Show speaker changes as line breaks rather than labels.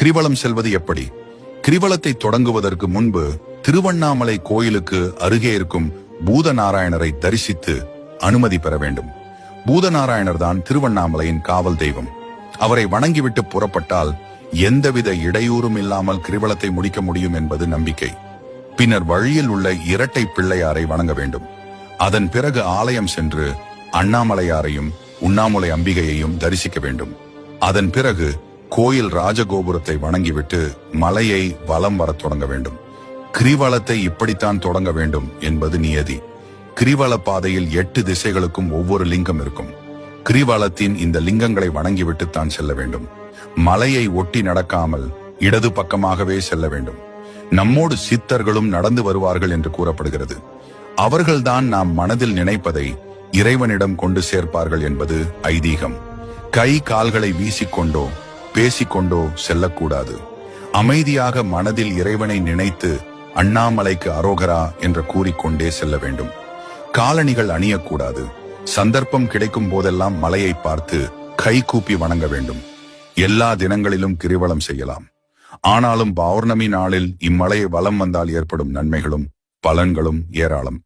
கிரிவலம் செல்வது எப்படி? கிரிவலத்தை தொடங்குவதற்கு முன்பு திருவண்ணாமலை கோயிலுக்கு அருகே இருக்கும் பூதநாராயணரை தரிசித்து அனுமதி பெற வேண்டும். பூதநாராயணர் தான் திருவண்ணாமலையின் காவல் தெய்வம். அவரை வணங்கிவிட்டு புறப்பட்டால் எந்தவித இடையூறும் இல்லாமல் கிரிவலத்தை முடிக்க முடியும் என்பது நம்பிக்கை. பின்னர் வழியில் உள்ள இரட்டை பிள்ளையாரை வணங்க வேண்டும். அதன் பிறகு ஆலயம் சென்று அண்ணாமலையாரையும் உண்ணாமுலை அம்பிகையையும் தரிசிக்க வேண்டும். அதன் பிறகு கோயில் ராஜகோபுரத்தை வணங்கிவிட்டு மலையை வலம் வரத் தொடங்க வேண்டும். கிரிவலத்தை இப்படித்தான் தொடங்க வேண்டும் என்பது நியதி. கிரிவல பாதையில் 8 திசைகளுக்கும் ஒவ்வொரு லிங்கம் இருக்கும். கிரிவலத்தின் இந்த லிங்கங்களை வணங்கிவிட்டு தான் செல்ல வேண்டும். மலையை ஒட்டி நடக்காமல் இடது பக்கமாகவே செல்ல வேண்டும். நம்மோடு சித்தர்களும் நடந்து வருவார்கள் என்று கூறப்படுகிறது. அவர்கள்தான் நாம் மனதில் நினைப்பதை இறைவனிடம் கொண்டு சேர்ப்பார்கள் என்பது ஐதீகம். கை கால்களை வீசிக்கொண்டோ பேசிக்கொண்டோ செல்லக்கூடாது. அமைதியாக மனதில் இறைவனை நினைத்து அண்ணாமலைக்கு அரோகரா என்று கூறிக்கொண்டே செல்ல வேண்டும். காலணிகள் அணியக்கூடாது. சந்தர்ப்பம் கிடைக்கும் போதெல்லாம் மலையை பார்த்து கை கூப்பி வணங்க வேண்டும். எல்லா தினங்களிலும் கிரிவலம் செய்யலாம். ஆனாலும் பௌர்ணமி நாளில் இம்மலையை வலம் வந்தால் ஏற்படும் நன்மைகளும் பலன்களும் ஏராளம்.